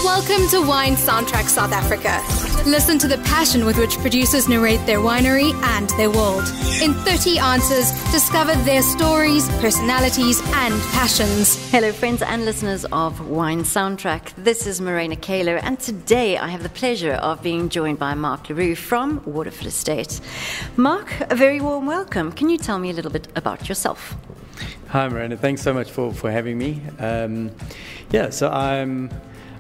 Welcome to Wine Soundtrack South Africa. Listen to the passion with which producers narrate their winery and their world. In 30 answers, discover their stories, personalities, and passions. Hello, friends and listeners of Wine Soundtrack. This is Morena Kaler, and today I have the pleasure of being joined by Mark Roux from Waterford Estate. Mark, a very warm welcome. Can you tell me a little bit about yourself? Hi, Morena. Thanks so much for having me.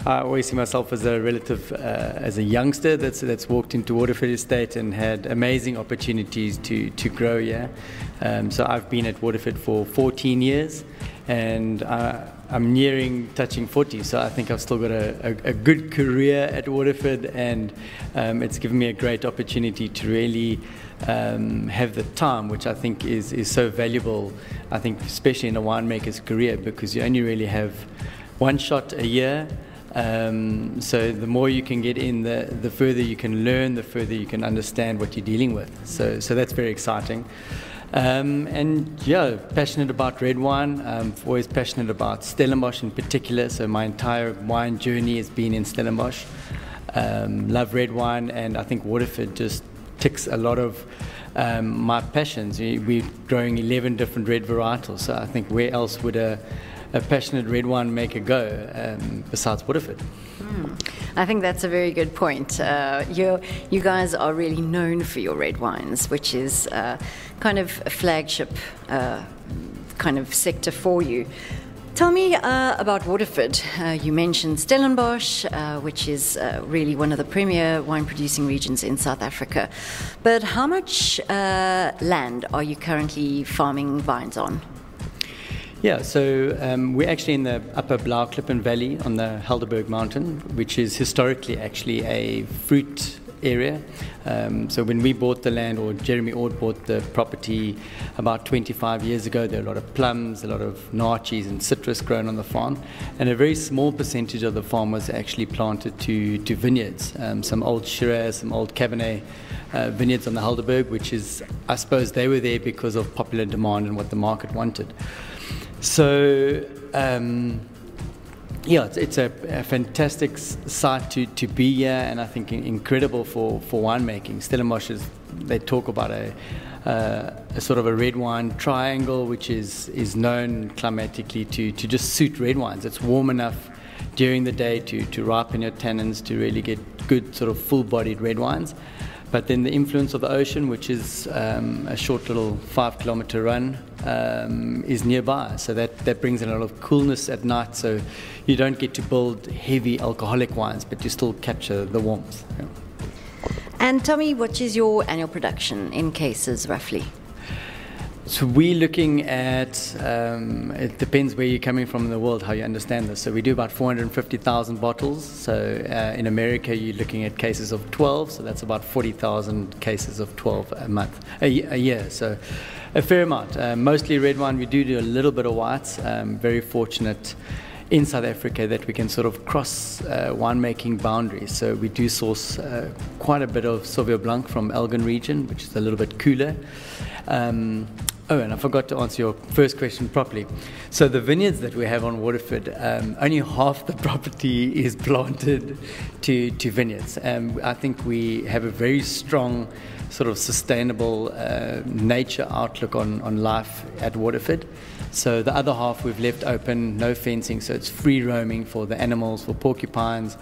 I always see myself as a relative, as a youngster that's walked into Waterford Estate and had amazing opportunities to grow here. So I've been at Waterford for 14 years, and I'm touching 40. So I think I've still got a good career at Waterford, and it's given me a great opportunity to really have the time, which I think is so valuable. I think especially in a winemaker's career, because you only really have one shot a year. So the more you can get in, the further you can learn, the further you can understand what you're dealing with. So that's very exciting. Passionate about red wine. Always passionate about Stellenbosch in particular. So my entire wine journey has been in Stellenbosch. Love red wine, and I think Waterford just ticks a lot of my passions. We're growing 11 different red varietals. So I think where else would a passionate red wine maker go besides Waterford? I think that's a very good point. You guys are really known for your red wines, which is kind of a flagship kind of sector for you. Tell me about Waterford. You mentioned Stellenbosch, which is really one of the premier wine producing regions in South Africa. But how much land are you currently farming vines on? Yeah, so we're actually in the upper Blauwklippen Valley on the Helderberg Mountain, which is historically actually a fruit area. So when we bought the land, or Jeremy Ord bought the property about 25 years ago, there were a lot of plums, a lot of naartjies and citrus grown on the farm, and a very small percentage of the farm was actually planted to vineyards, some old Shiraz, some old Cabernet vineyards on the Helderberg, which is, I suppose they were there because of popular demand and what the market wanted. So, it's a fantastic site to be here, and I think incredible for winemaking. Stellenbosch they talk about a sort of a red wine triangle, which is known climatically to just suit red wines. It's warm enough during the day to ripen your tannins, to really get good sort of full-bodied red wines. But then the influence of the ocean, which is a short little 5-kilometer run, is nearby. So that brings in a lot of coolness at night. So you don't get to build heavy alcoholic wines, but you still capture the warmth. Yeah. And tell me, what is your annual production in cases, roughly? So we're looking at, it depends where you're coming from in the world, how you understand this. So we do about 450,000 bottles. So in America, you're looking at cases of 12. So that's about 40,000 cases of 12 a year. So a fair amount. Mostly red wine. We do a little bit of whites. Very fortunate in South Africa that we can sort of cross winemaking boundaries. So we do source quite a bit of Sauvignon Blanc from Elgin region, which is a little bit cooler. And I forgot to answer your first question properly. So the vineyards that we have on Waterford, only half the property is planted to vineyards. I think we have a very strong sort of sustainable nature outlook on life at Waterford. So the other half we've left open, no fencing, so it's free roaming for the animals, for porcupines,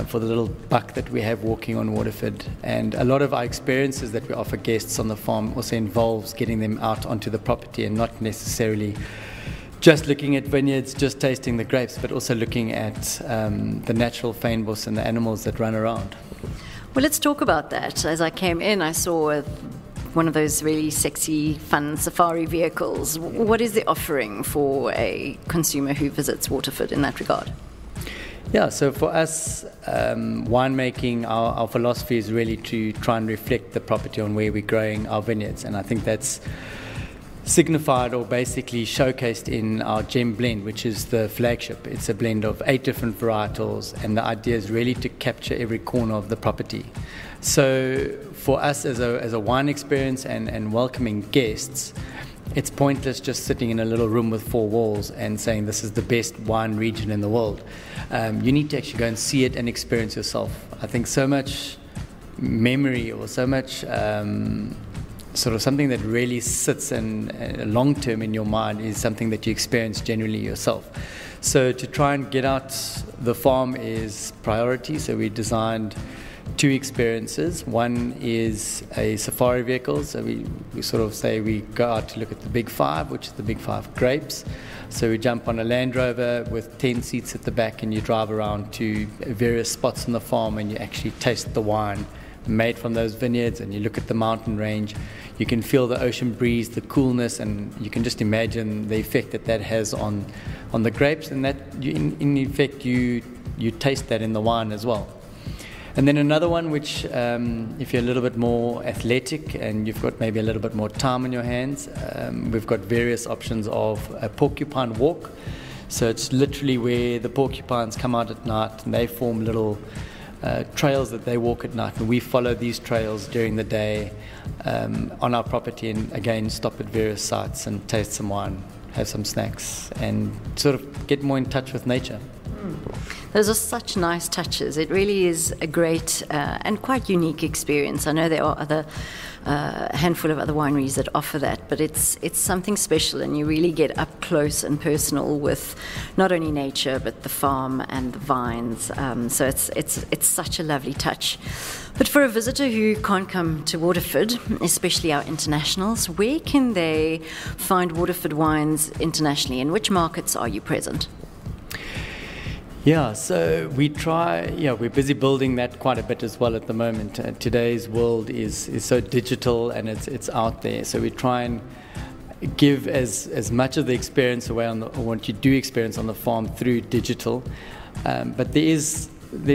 for the little buck that we have walking on Waterford. And a lot of our experiences that we offer guests on the farm also involves getting them out onto the property and not necessarily just looking at vineyards, just tasting the grapes, but also looking at the natural fynbos and the animals that run around. Well, let's talk about that. As I came in, I saw one of those really sexy, fun safari vehicles. What is the offering for a consumer who visits Waterford in that regard? Yeah, so for us, winemaking, our philosophy is really to try and reflect the property on where we're growing our vineyards. And I think that's signified or basically showcased in our gem blend, which is the flagship. It's a blend of 8 different varietals, and the idea is really to capture every corner of the property. So for us as a wine experience and welcoming guests, it's pointless just sitting in a little room with four walls and saying this is the best wine region in the world. You need to actually go and see it and experience yourself. I think so much memory or so much sort of something that really sits in long term in your mind is something that you experience generally yourself. So to try and get out the farm is priority. So we designed 2 experiences. One is a safari vehicle. So we sort of say we go out to look at the Big 5, which is the Big 5 grapes. So we jump on a Land Rover with 10 seats at the back and you drive around to various spots on the farm and you actually taste the wine made from those vineyards, and you look at the mountain range. You can feel the ocean breeze, the coolness, and you can just imagine the effect that has on the grapes, and that in effect you taste that in the wine as well. And then another one which if you're a little bit more athletic and you've got maybe a little bit more time on your hands, we've got various options of a porcupine walk. So it's literally where the porcupines come out at night and they form little trails that they walk at night, and we follow these trails during the day on our property, and again stop at various sites and taste some wine, have some snacks, and sort of get more in touch with nature. Those are such nice touches. It really is a great and quite unique experience. I know there are a handful of other wineries that offer that, but it's something special, and you really get up close and personal with not only nature but the farm and the vines. So it's such a lovely touch. But for a visitor who can't come to Waterford, especially our internationals, where can they find Waterford wines internationally? In which markets are you present? Yeah, so we're busy building that quite a bit as well at the moment. Today's world is so digital and it's out there. So we try and give as much of the experience away or what you do experience on the farm through digital. But there's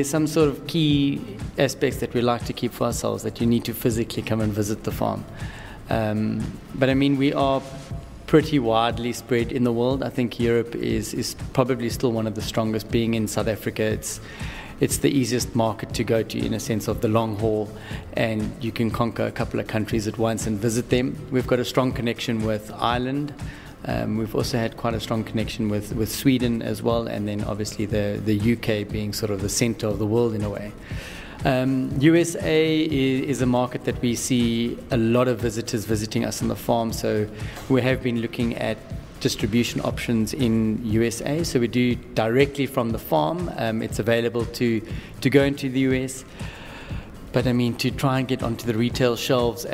some sort of key aspects that we like to keep for ourselves, that you need to physically come and visit the farm. But I mean, we are pretty widely spread in the world. I think Europe is probably still one of the strongest. Being in South Africa, it's the easiest market to go to in a sense of the long haul, and you can conquer a couple of countries at once and visit them. We've got a strong connection with Ireland. We've also had quite a strong connection with Sweden as well, and then obviously the UK being sort of the center of the world in a way. USA is a market that we see a lot of visitors visiting us on the farm, so we have been looking at distribution options in USA. So we do directly from the farm. It's available to go into the US. But I mean, to try and get onto the retail shelves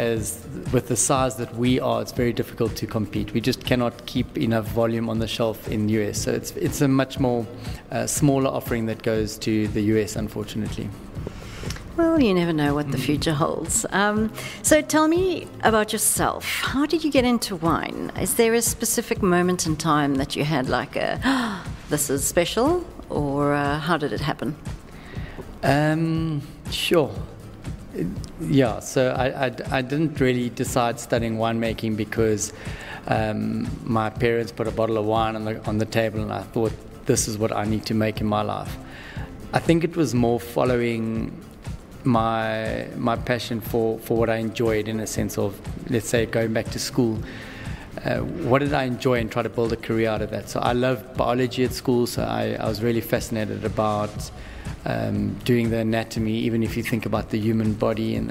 with the size that we are, it's very difficult to compete. We just cannot keep enough volume on the shelf in the US. So it's a much more smaller offering that goes to the US, unfortunately. Well, you never know what the future holds. So tell me about yourself. How did you get into wine? Is there a specific moment in time that you had like this is special, or how did it happen? Sure. Yeah, so I didn't really decide studying winemaking because my parents put a bottle of wine on the table, and I thought this is what I need to make in my life. I think it was more following my passion for what I enjoyed, in a sense of, let's say, going back to school. What did I enjoy, and try to build a career out of that? So I loved biology at school, so I was really fascinated about doing the anatomy, even if you think about the human body, and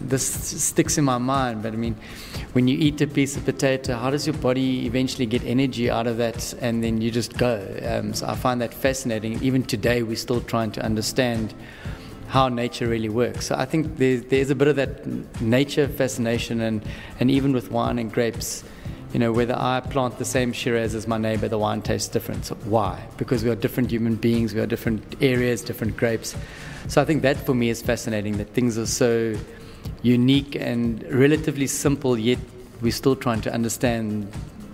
this sticks in my mind. But I mean, when you eat a piece of potato, how does your body eventually get energy out of that, and then you just go? So I find that fascinating. Even today, we're still trying to understand how nature really works. So I think there's a bit of that nature fascination, and even with wine and grapes, you know, whether I plant the same Shiraz as my neighbor, the wine tastes different. So why? Because we are different human beings, we are different areas, different grapes. So I think that for me is fascinating, that things are so unique and relatively simple, yet we're still trying to understand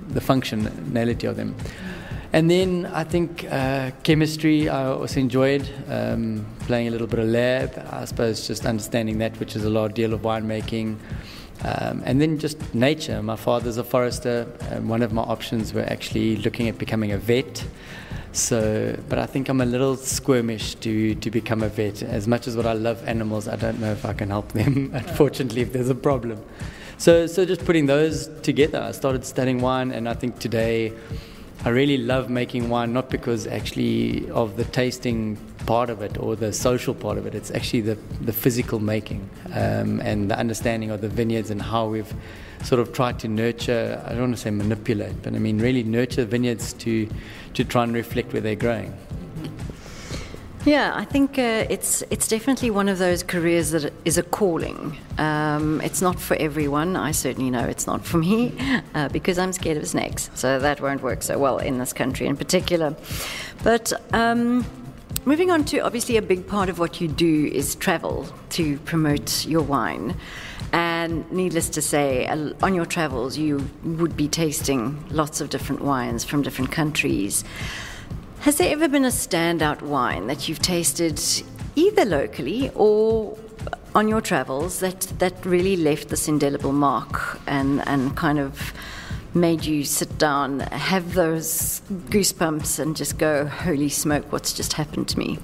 the functionality of them. And then I think chemistry I also enjoyed, playing a little bit of lab, I suppose, just understanding that, which is a large deal of winemaking. And then just nature. My father's a forester, and one of my options were actually looking at becoming a vet. So, but I think I'm a little squirmish to become a vet. As much as what I love animals, I don't know if I can help them, unfortunately, if there's a problem. So just putting those together, I started studying wine, and I think today I really love making wine, not because actually of the tasting part of it or the social part of it. It's actually the physical making and the understanding of the vineyards and how we've sort of tried to nurture, I don't want to say manipulate, but I mean really nurture vineyards to try and reflect where they're growing. Yeah, I think it's definitely one of those careers that is a calling. It's not for everyone. I certainly know it's not for me because I'm scared of snakes. So that won't work so well in this country in particular. But moving on to, obviously, a big part of what you do is travel to promote your wine. And needless to say, on your travels, you would be tasting lots of different wines from different countries. Has there ever been a standout wine that you've tasted either locally or on your travels that really left this indelible mark and kind of made you sit down, have those goosebumps and just go, holy smoke, what's just happened to me?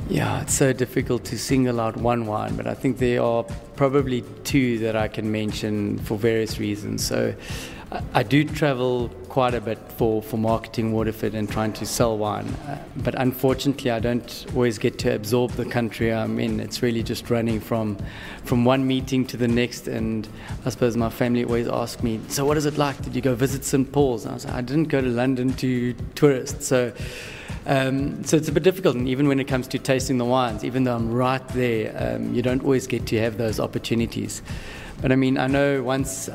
Yeah, it's so difficult to single out one wine, but I think there are probably two that I can mention for various reasons. So I do travel quite a bit for marketing Waterford and trying to sell wine, but unfortunately I don't always get to absorb the country I'm in. It's really just running from one meeting to the next, and I suppose my family always ask me, so what is it like? Did you go visit St. Paul's? And I was like, I didn't go to London to tourist. So it's a bit difficult, and even when it comes to tasting the wines, even though I'm right there, you don't always get to have those opportunities. But I mean, I know once,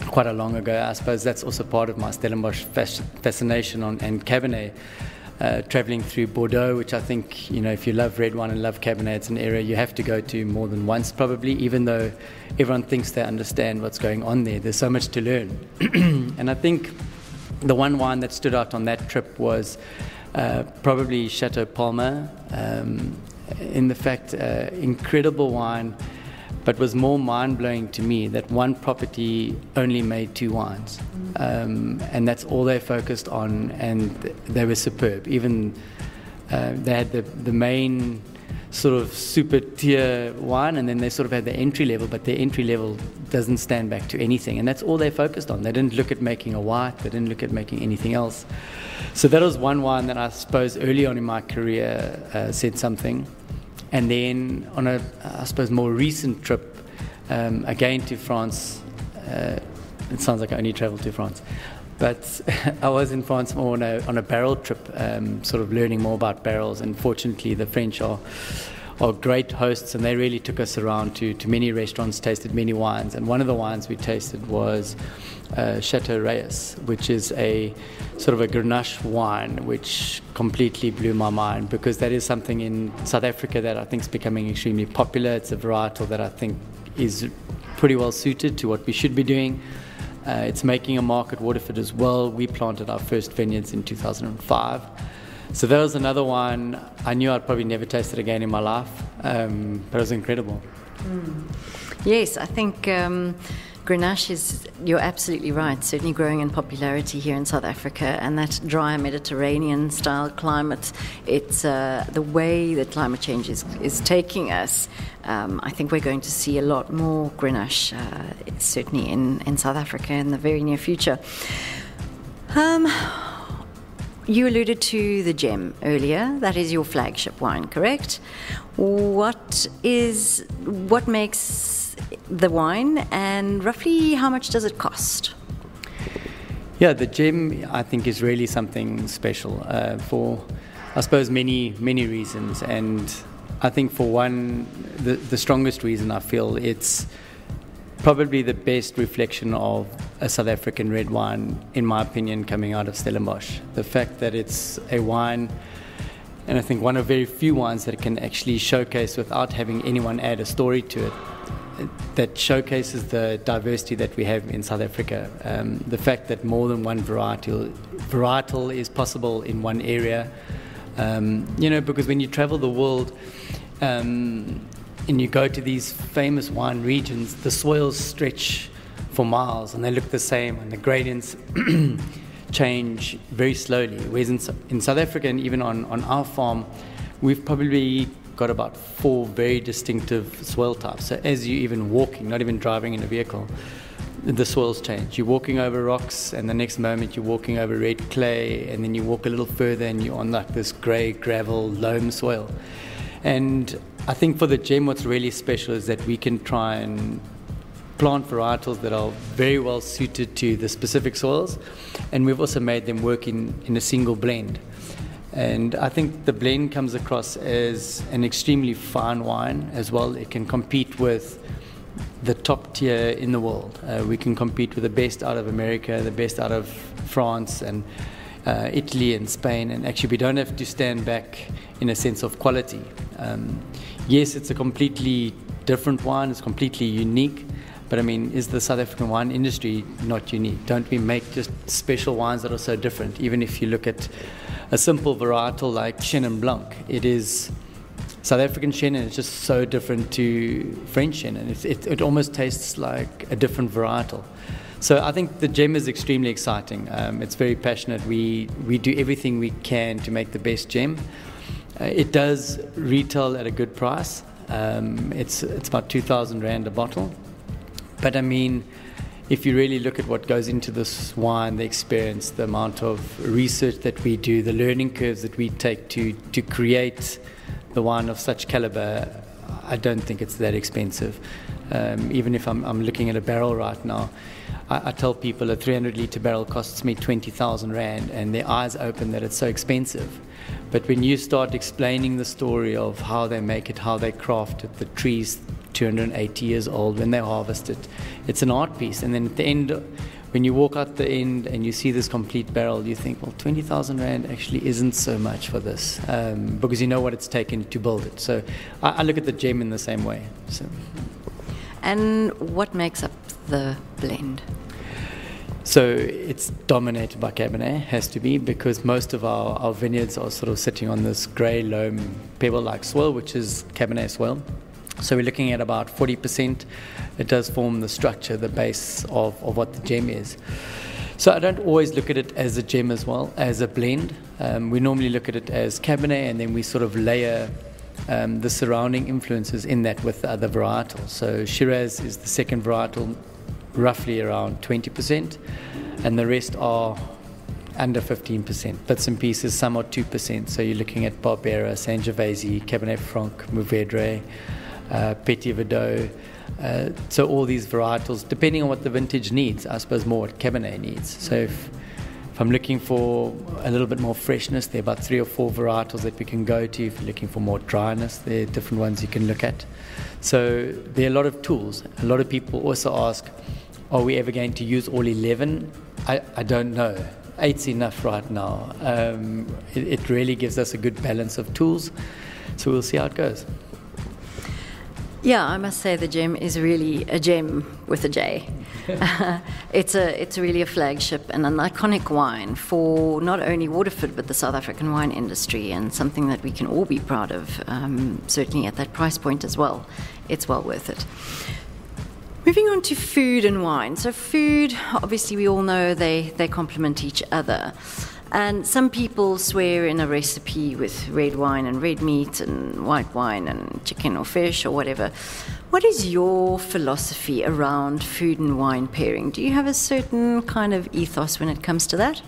quite a long ago, I suppose that's also part of my Stellenbosch fascination and Cabernet, travelling through Bordeaux, which I think, if you love red wine and love Cabernet, it's an area you have to go to more than once probably, even though everyone thinks they understand what's going on there. There's so much to learn. And I think the one wine that stood out on that trip was probably Chateau Palmer, in the fact, incredible wine, but was more mind-blowing to me that one property only made 2 wines. And that's all they focused on, and they were superb. Even they had the main sort of super tier wine, and then they sort of had the entry level, but their entry level doesn't stand back to anything, and that's all they focused on. They didn't look at making a white, they didn't look at making anything else. So that was one wine that I suppose early on in my career said something. And then on a, I suppose, more recent trip, again to France, it sounds like I only traveled to France, but I was in France more on a barrel trip, sort of learning more about barrels. And fortunately, the French are great hosts, and they really took us around to many restaurants, tasted many wines. And one of the wines we tasted was Chateau Roux, which is a sort of a Grenache wine, which completely blew my mind, because that is something in South Africa that I think is becoming extremely popular. It's a varietal that I think is pretty well suited to what we should be doing. It's making a mark at Waterford as well. We planted our first vineyards in 2005. So that was another wine I knew I'd probably never taste it again in my life, but it was incredible. Yes, I think Grenache is, you're absolutely right, certainly growing in popularity here in South Africa, and that dry Mediterranean style climate, it's the way that climate change is taking us. I think we're going to see a lot more Grenache, certainly in South Africa in the very near future. You alluded to the Gem earlier. That is your flagship wine, correct? What makes the wine, and roughly how much does it cost? Yeah, the Gem, I think, is really something special for, I suppose, many reasons. And I think for one, the strongest reason I feel it's probably the best reflection of a South African red wine, in my opinion, coming out of Stellenbosch. The fact that it's a wine, and I think one of very few wines that can actually showcase without having anyone add a story to it, that showcases the diversity that we have in South Africa. The fact that more than one varietal is possible in one area. Because when you travel the world, and you go to these famous wine regions, the soils stretch for miles and they look the same, and the gradients change very slowly. Whereas in South Africa, and even on our farm, we've probably got about 4 very distinctive swirl types. So as you're even walking, not even driving in a vehicle, the swirls change. You're walking over rocks, and the next moment you're walking over red clay, and then you walk a little further and you're on like this grey gravel loam soil. And I think for the gem, what's really special is that we can try and plant varietals that are very well suited to the specific soils, and we've also made them work in a single blend. And I think the blend comes across as an extremely fine wine as well. It can compete with the top tier in the world. We can compete with the best out of America, the best out of France and Italy and Spain, and actually we don't have to stand back in a sense of quality. Yes, it's a completely different wine, it's completely unique, but I mean, is the South African wine industry not unique? Don't we make just special wines that are so different? Even if you look at a simple varietal like Chenin Blanc, it is South African Chenin, it's just so different to French Chenin. It almost tastes like a different varietal. So I think the gem is extremely exciting. It's very passionate. We do everything we can to make the best gem. It does retail at a good price. It's about 2,000 Rand a bottle. But I mean, if you really look at what goes into this wine, the experience, the amount of research that we do, the learning curves that we take to create the wine of such caliber, I don't think it's that expensive. Even if I'm looking at a barrel right now, I tell people a 300-litre barrel costs me 20,000 Rand, and their eyes open that it's so expensive. But when you start explaining the story of how they make it, how they craft it, the trees 280 years old, when they harvest it, it's an art piece. And then at the end, when you walk out the end and you see this complete barrel, you think, well, 20,000 Rand actually isn't so much for this, because you know what it's taken to build it. So I look at the gem in the same way. So. And what makes up the blend? So it's dominated by Cabernet, has to be, because most of our vineyards are sort of sitting on this grey loam pebble-like soil, which is Cabernet soil. So we're looking at about 40%. It does form the structure, the base of what the gem is. So I don't always look at it as a gem as well, as a blend. We normally look at it as Cabernet, and then we sort of layer the surrounding influences in that with the other varietals. So Shiraz is the second varietal, roughly around 20%, and the rest are under 15%. Bits and pieces, some are 2%. So you're looking at Barbera, Sangiovese, Cabernet Franc, Mourvedre, Petit Verdot. So all these varietals, depending on what the vintage needs, I suppose more what Cabernet needs. So if I'm looking for a little bit more freshness, there are about 3 or 4 varietals that we can go to. If you're looking for more dryness, there are different ones you can look at. So there are a lot of tools. A lot of people also ask, are we ever going to use all 11? I don't know. 8's enough right now. It really gives us a good balance of tools. So we'll see how it goes. Yeah, I must say the gem is really a gem with a J. It's really a flagship and an iconic wine for not only Waterford but the South African wine industry, and something that we can all be proud of, certainly at that price point as well. It's well worth it. Moving on to food and wine. So food, obviously we all know they complement each other. And some people swear in a recipe with red wine and red meat and white wine and chicken or fish or whatever. What is your philosophy around food and wine pairing? Do you have a certain kind of ethos when it comes to that?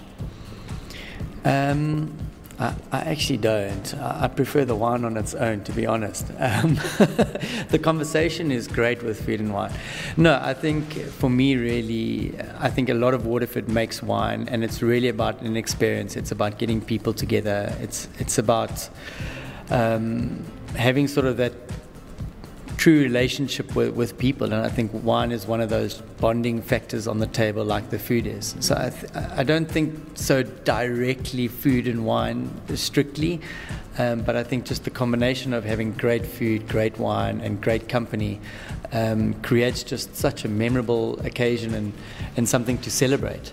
I actually don't. I prefer the wine on its own, to be honest. The conversation is great with food and wine. No, I think for me, really, I think a lot of Waterford makes wine, and it's really about an experience. It's about getting people together. It's about having sort of that true relationship with people, and I think wine is one of those bonding factors on the table like the food is. So I don't think so directly food and wine strictly, but I think just the combination of having great food, great wine and great company creates just such a memorable occasion and something to celebrate.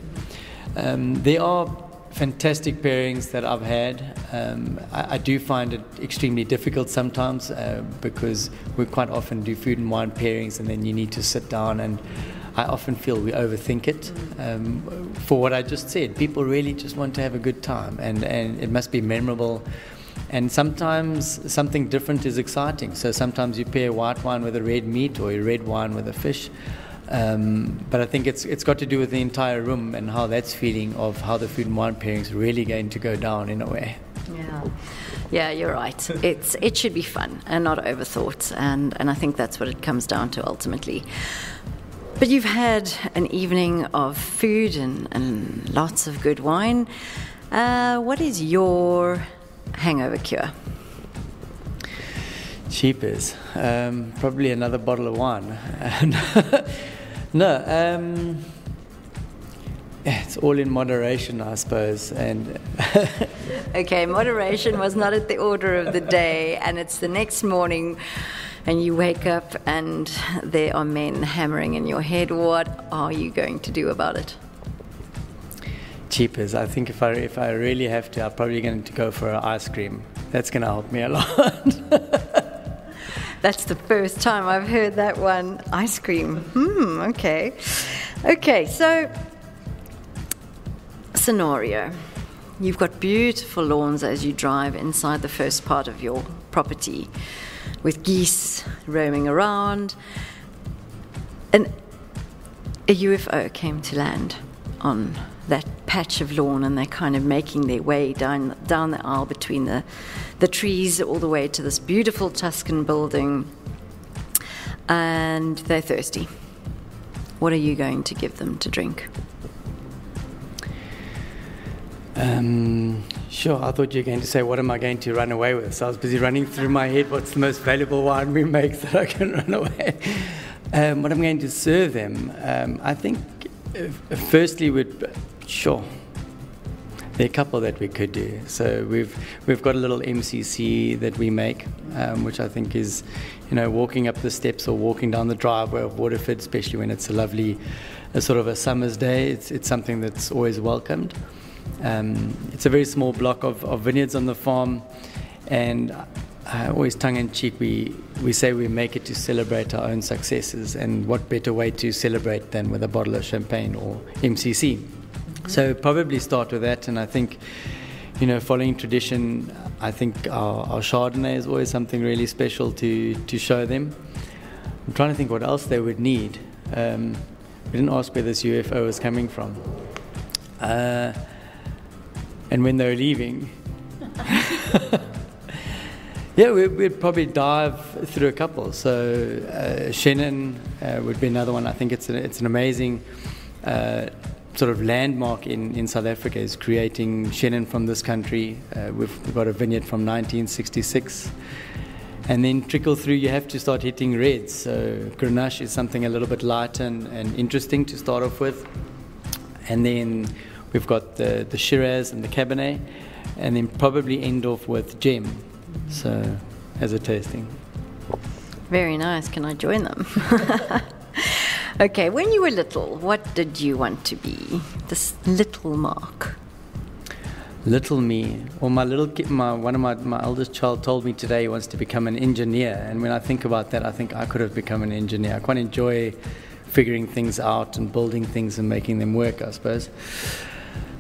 There are fantastic pairings that I've had. I do find it extremely difficult sometimes because we quite often do food and wine pairings, and then you need to sit down, and I often feel we overthink it. For what I just said, people really just want to have a good time, and it must be memorable. And sometimes something different is exciting. So sometimes you pair white wine with a red meat or a red wine with a fish. But I think it's got to do with the entire room and how that's feeling of how the food and wine pairing is really going to go down in a way. Yeah, you're right. It should be fun and not overthought, and I think that's what it comes down to ultimately. But you've had an evening of food and lots of good wine. What is your hangover cure? Cheapers. Probably another bottle of wine. No, it's all in moderation, I suppose. And okay, moderation was not at the order of the day, and it's the next morning, and you wake up and there are men hammering in your head. What are you going to do about it? Cheapers. I think if I really have to, I'm probably going to go for an ice cream. That's going to help me a lot. That's the first time I've heard that one. Ice cream. Okay. Okay, so scenario. You've got beautiful lawns as you drive inside the first part of your property with geese roaming around. And a UFO came to land on that patch of lawn, and they're kind of making their way down the aisle between the trees all the way to this beautiful Tuscan building, and they're thirsty. What are you going to give them to drink? Sure, I thought you were going to say, what am I going to run away with? So I was busy running through my head, what's the most valuable wine we make that I can run away? What I'm going to serve them, I think, firstly, sure, there are a couple that we could do. So we've got a little MCC that we make, which I think is, walking up the steps or walking down the driveway of Waterford, especially when it's a sort of a summer's day. It's something that's always welcomed. It's a very small block of vineyards on the farm, and always tongue-in-cheek, we say we make it to celebrate our own successes, and what better way to celebrate than with a bottle of champagne or MCC. Mm-hmm. So probably start with that, and I think, following tradition, I think our Chardonnay is always something really special to show them. I'm trying to think what else they would need. We didn't ask where this UFO is coming from. And when they're leaving, yeah, we'd probably dive through a couple. So Chenin would be another one. I think it's an amazing sort of landmark in South Africa, is creating Chenin from this country. We've got a vineyard from 1966. And then trickle through, you have to start hitting reds. So Grenache is something a little bit lighter and interesting to start off with. And then we've got the Shiraz and the Cabernet, and then probably end off with Gem, so as a tasting. Very nice. Can I join them? Okay, when you were little, what did you want to be? This little Mark. Little me. Well, one of my eldest child told me today he wants to become an engineer, and when I think about that, I think I could have become an engineer. I quite enjoy figuring things out and building things and making them work, I suppose.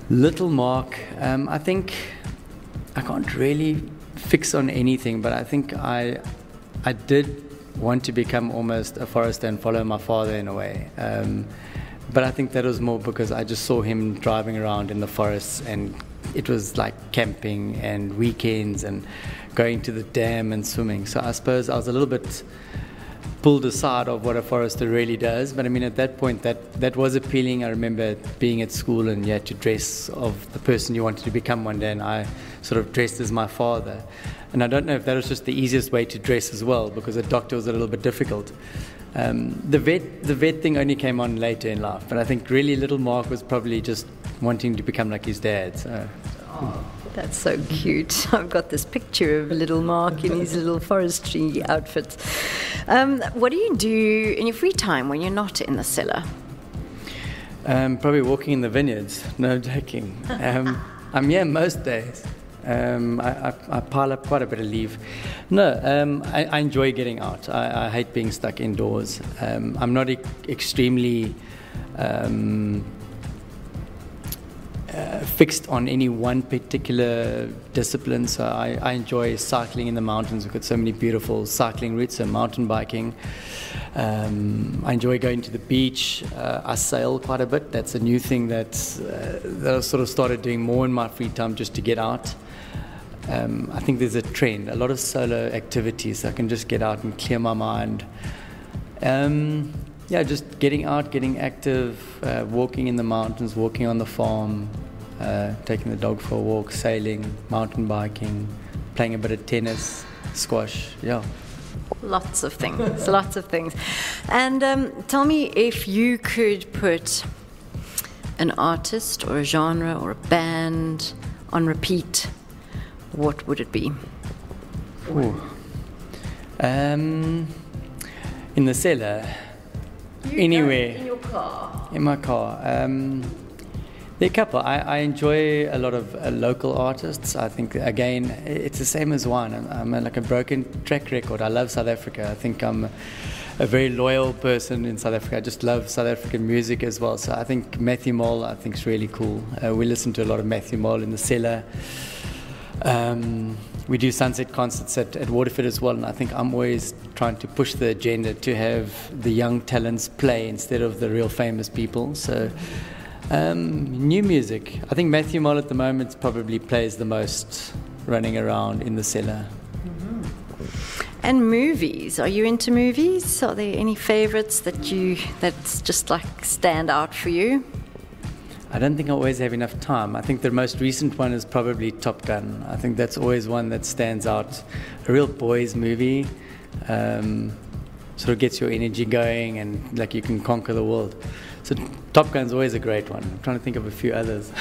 Little Mark, I think I can't really fix on anything, but I think I did want to become almost a forester and follow my father in a way. But I think that was more because I just saw him driving around in the forests, and it was like camping and weekends and going to the dam and swimming. So I suppose I was a little bit pulled aside of what a forester really does. But I mean, at that point, that was appealing. I remember being at school and you had to dress of the person you wanted to become one day, and I sort of dressed as my father. And I don't know if that was just the easiest way to dress as well, because a doctor was a little bit difficult. The vet thing only came on later in life, but I think really little Mark was probably just wanting to become like his dad. So. Oh, that's so cute. I've got this picture of little Mark in his little forestry outfit. What do you do in your free time when you're not in the cellar? Probably walking in the vineyards. No joking. I'm here most days. I pile up quite a bit of leaf. No, I enjoy getting out. I hate being stuck indoors. I'm not extremely fixed on any one particular discipline. So I enjoy cycling in the mountains. We've got so many beautiful cycling routes and mountain biking. I enjoy going to the beach. I sail quite a bit. That's a new thing that I sort of started doing more in my free time, just to get out. I think there's a trend, a lot of solo activities. I can just get out and clear my mind. Just getting out, getting active, walking in the mountains, walking on the farm, taking the dog for a walk, sailing, mountain biking, playing a bit of tennis, squash, yeah. Lots of things, lots of things. And tell me, if you could put an artist or a genre or a band on repeat, what would it be? In the cellar. Anywhere. In your car? In my car. There are a couple. I enjoy a lot of local artists. I think, again, it's the same as wine. I'm like a broken track record. I love South Africa. I think I'm a very loyal person in South Africa. I just love South African music as well. So I think Matthew Mole, I think, is really cool. We listen to a lot of Matthew Mole in the cellar. We do sunset concerts at Waterford as well, and I think I'm always trying to push the agenda to have the young talents play instead of the real famous people. So new music. I think Matthew Mole at the moment probably plays the most, running around in the cellar. Mm-hmm. And movies. Are you into movies? Are there any favorites that's just like stand out for you? I don't think I always have enough time. I think the most recent one is probably Top Gun. I think that's always one that stands out. A real boys movie. Sort of gets your energy going, and like you can conquer the world. So Top Gun's always a great one. I'm trying to think of a few others.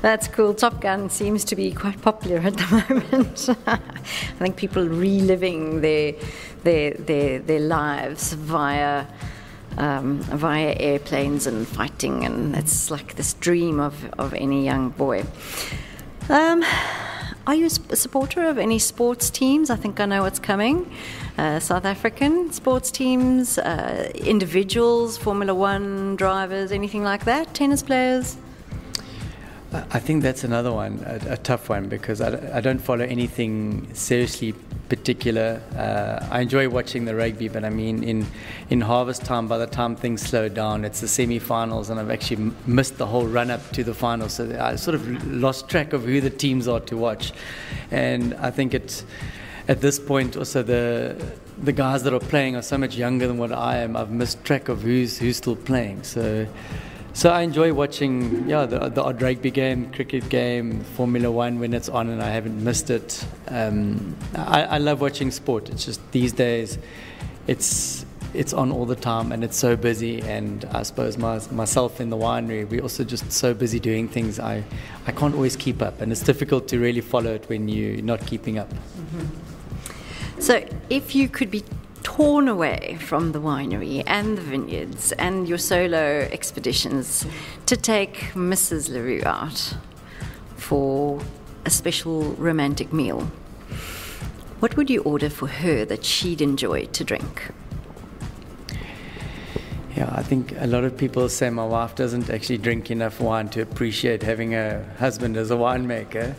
That's cool. Top Gun seems to be quite popular at the moment. I think people reliving their lives via airplanes and fighting, and it's like this dream of any young boy. Are you a supporter of any sports teams? I think I know what's coming. South African sports teams, individuals, Formula One drivers, anything like that, tennis players? I think that's another one, a tough one, because I don't follow anything seriously particular. I enjoy watching the rugby, but I mean, in harvest time, by the time things slow down, it's the semi-finals, and I've actually missed the whole run-up to the finals. So I sort of lost track of who the teams are to watch. And I think at this point, also the guys that are playing are so much younger than what I am. I've missed track of who's still playing. So I enjoy watching, the odd rugby game, cricket game, Formula One when it's on, and I haven't missed it. I love watching sport. It's just these days, it's on all the time, and it's so busy. And I suppose myself in the winery, we're also just so busy doing things. I can't always keep up, and it's difficult to really follow it when you're not keeping up. Mm-hmm. So if you could be torn away from the winery and the vineyards and your solo expeditions to take Mrs. Roux out for a special romantic meal, what would you order for her that she'd enjoy to drink? Yeah, I think a lot of people say my wife doesn't actually drink enough wine to appreciate having a husband as a winemaker.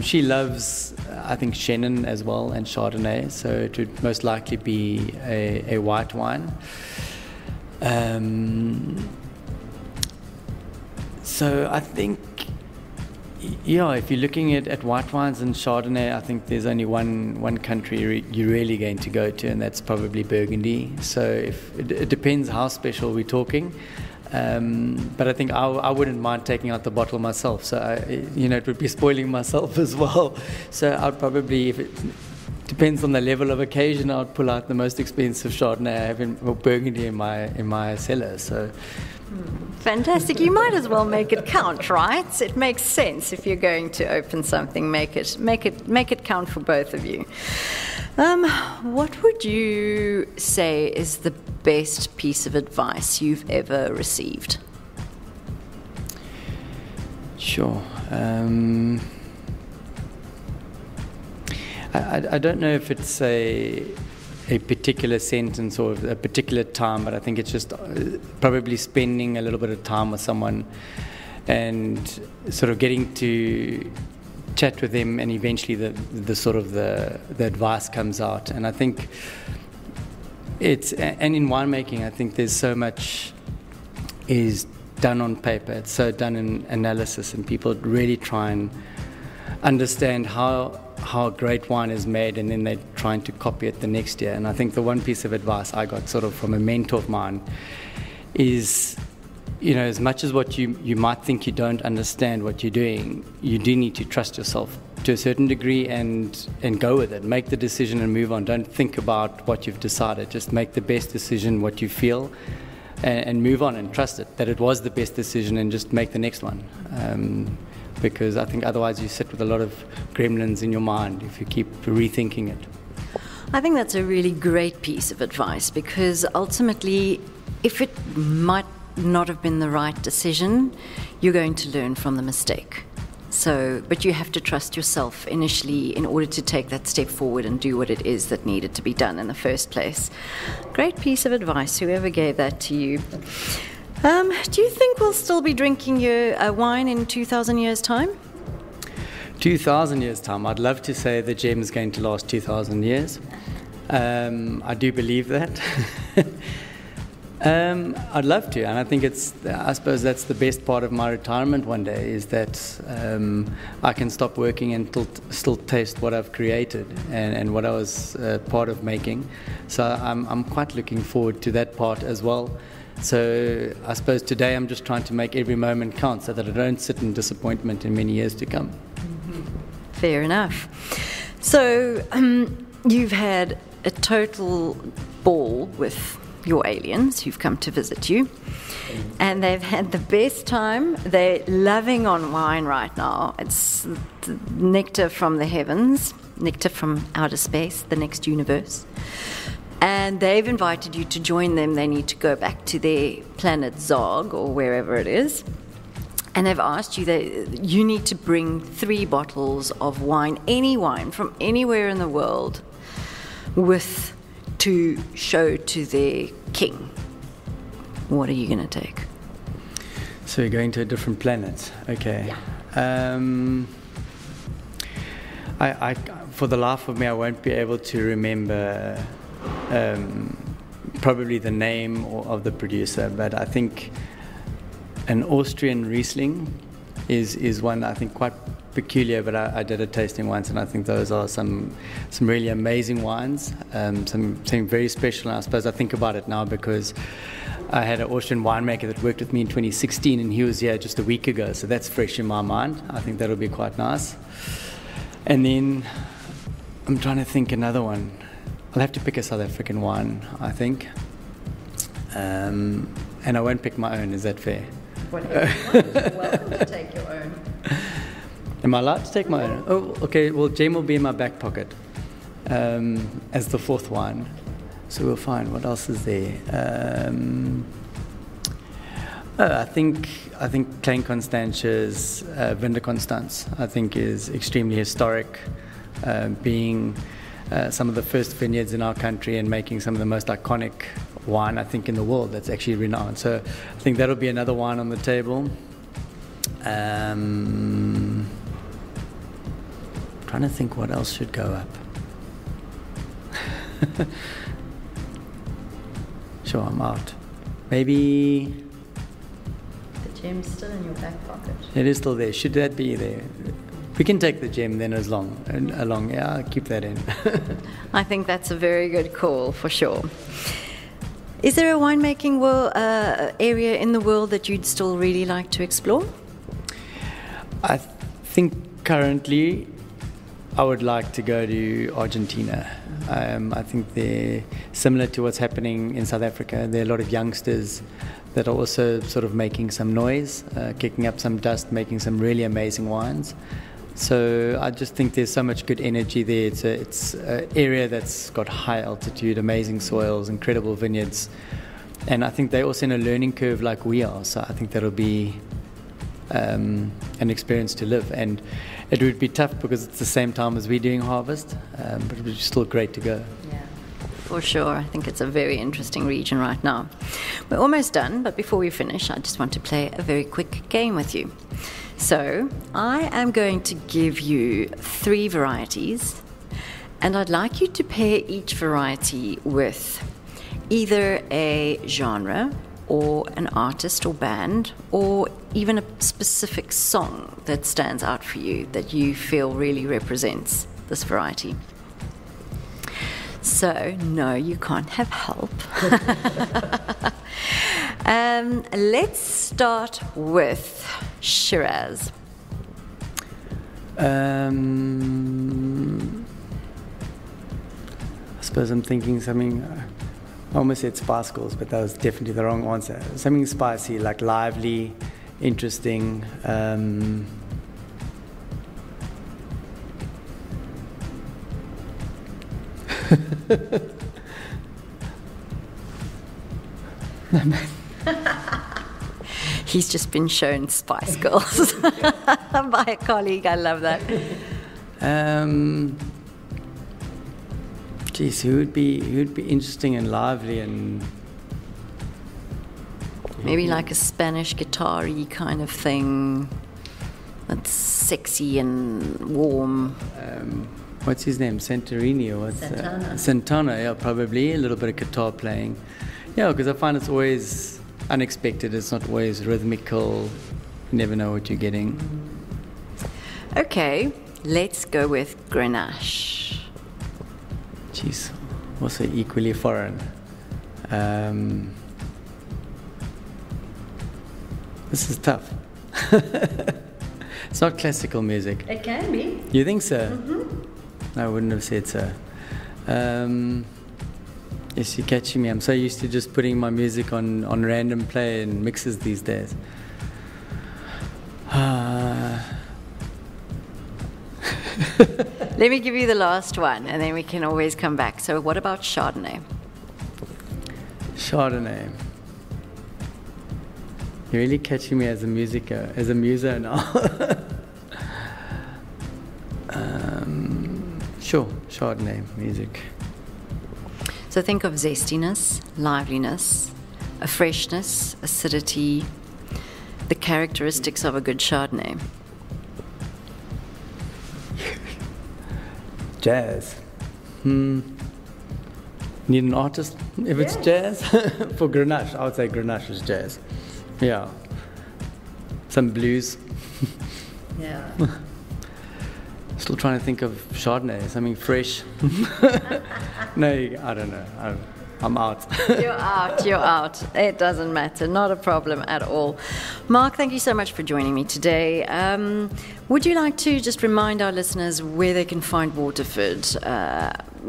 She loves, I think, Chenin as well, and Chardonnay, so it would most likely be a white wine. So I think, if you're looking at white wines and Chardonnay, I think there's only one country you're really going to go to, and that's probably Burgundy. So it depends how special we're talking. But I think I wouldn't mind taking out the bottle myself. So it would be spoiling myself as well. So I'd probably, if it depends on the level of occasion, I'd pull out the most expensive Chardonnay I have or Burgundy in my cellar. So. Fantastic. You might as well make it count, right? It makes sense if you're going to open something. Make it count for both of you. What would you say is the best piece of advice you've ever received? Sure. I don't know if it's a particular sentence or a particular time, but I think it's just probably spending a little bit of time with someone and sort of getting to chat with them, and eventually the advice comes out. And I think and in winemaking, I think there's so much is done on paper. It's so done in analysis, and people really try and understand how great wine is made, and then they're trying to copy it the next year. And I think the one piece of advice I got sort of from a mentor of mine is, as much as what you might think you don't understand what you're doing, you do need to trust yourself to a certain degree and go with it. Make the decision and move on. Don't think about what you've decided. Just make the best decision, what you feel, and move on and trust it, that it was the best decision, and just make the next one. Because I think otherwise you sit with a lot of gremlins in your mind if you keep rethinking it. I think that's a really great piece of advice, because ultimately, if it might not have been the right decision, you're going to learn from the mistake. But you have to trust yourself initially in order to take that step forward and do what it is that needed to be done in the first place. Great piece of advice, whoever gave that to you. Do you think we'll still be drinking your wine in 2,000 years' time? 2,000 years' time? I'd love to say the gem is going to last 2,000 years. I do believe that. I'd love to, and I think I suppose that's the best part of my retirement one day, is that I can stop working and still taste what I've created and what I was part of making. So I'm quite looking forward to that part as well. So I suppose today I'm just trying to make every moment count so that I don't sit in disappointment in many years to come. Mm-hmm. Fair enough. So you've had a total ball with your aliens who've come to visit you, and they've had the best time. They're loving on wine right now. It's the nectar from the heavens, nectar from outer space, the next universe. And they've invited you to join them. They need to go back to their planet Zog, or wherever it is. And they've asked you that you need to bring 3 bottles of wine, any wine from anywhere in the world, to show to their king. What are you going to take? So you're going to a different planet. Okay. Yeah. I for the life of me, I won't be able to remember probably the name of the producer, but I think an Austrian Riesling is one I think quite peculiar, but I did a tasting once, and I think those are some really amazing wines, something very special. And I suppose I think about it now because I had an Austrian winemaker that worked with me in 2016, and he was here just a week ago, so that's fresh in my mind. I think that'll be quite nice. And then I'm trying to think another one. I'll have to pick a South African wine, I think, and I won't pick my own. Is that fair? Whatever you want. You're welcome to take your own. Am I allowed to take my own? Oh, okay. Well, gem will be in my back pocket as the 4th wine. So we'll find what else is there. I think Klein Constantia's Vinde Constance, I think, is extremely historic, being some of the first vineyards in our country and making some of the most iconic wine, I think, in the world that's actually renowned. So I think that'll be another wine on the table. Trying to think what else should go up. Sure, I'm out. Maybe the gem's still in your back pocket. It is still there. Should that be there? We can take the gem then along. Yeah, I'll keep that in. I think that's a very good call for sure. Is there a winemaking area in the world that you'd still really like to explore? I think currently I would like to go to Argentina. I think they're similar to what's happening in South Africa. There are a lot of youngsters that are also sort of making some noise, kicking up some dust, making some really amazing wines. So I just think there's so much good energy there. It's an area that's got high altitude, amazing soils, incredible vineyards. And I think they're also in a learning curve like we are. So I think that'll be an experience to live. And it would be tough because it's the same time as we're doing harvest, but it would be still great to go. Yeah. For sure. I think it's a very interesting region right now. We're almost done, but before we finish, I just want to play a very quick game with you. So I am going to give you 3 varieties, and I'd like you to pair each variety with either a genre or an artist or band, or even a specific song that stands out for you that you feel really represents this variety. So, no, you can't have help. Let's start with Shiraz. I suppose I'm thinking something. I almost said Spice Girls, but that was definitely the wrong answer. Something spicy, like lively, interesting. He's just been shown Spice Girls by a colleague. I love that. Geez, who would be interesting and lively and maybe like a Spanish guitar-y kind of thing that's sexy and warm. What's his name? Santorini or what's Santana. Santana, yeah, probably. A little bit of guitar playing. Yeah, because I find it's always unexpected. It's not always rhythmical. You never know what you're getting. Okay, let's go with Grenache. Jeez, also equally foreign. This is tough. It's not classical music. It can be. You think so? Mm-hmm. I wouldn't have said so. Yes, you're catching me. I'm so used to just putting my music on random play and mixes these days. Let me give you the last one, and then we can always come back. So what about Chardonnay? Chardonnay. You're really catching me as a muser now. Sure, Chardonnay music. So think of zestiness, liveliness, a freshness, acidity, the characteristics of a good Chardonnay. Jazz. Need an artist if it's jazz? For Grenache, I would say Grenache is jazz. Yeah. Some blues. Yeah. Still trying to think of Chardonnay, something fresh. No, I don't know. I'm out. You're out. It doesn't matter. Not a problem at all. Mark, thank you so much for joining me today. Would you like to just remind our listeners where they can find Waterford,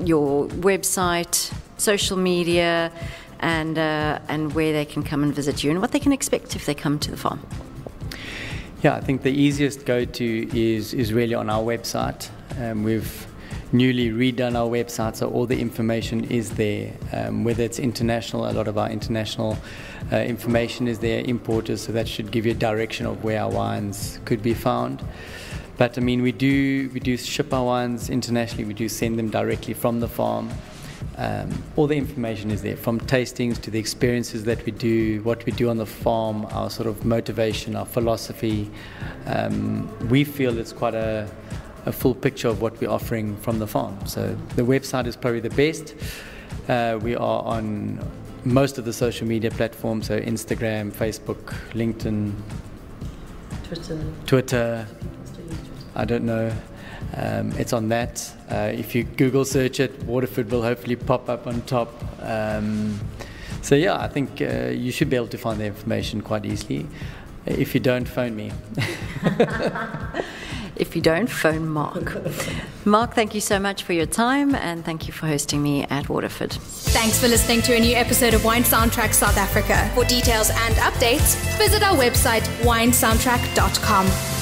your website, social media, and where they can come and visit you, and what they can expect if they come to the farm? Yeah, I think the easiest go-to is really on our website. We've newly redone our website, so all the information is there. Whether it's international, a lot of our international information is there, importers, so that should give you a direction of where our wines could be found. But I mean, we do ship our wines internationally. We do send them directly from the farm. All the information is there, from tastings to the experiences that we do, what we do on the farm, our sort of motivation, our philosophy. We feel it's quite a full picture of what we're offering from the farm. So the website is probably the best. We are on most of the social media platforms, so Instagram, Facebook, LinkedIn, Twitter. I don't know. It's on that. If you Google search it, Waterford will hopefully pop up on top. So yeah, I think you should be able to find the information quite easily. If you don't, phone me. If you don't, phone Mark. Mark, thank you so much for your time, and thank you for hosting me at Waterford. Thanks for listening to a new episode of Wine Soundtrack South Africa. For details and updates, visit our website winesoundtrack.com.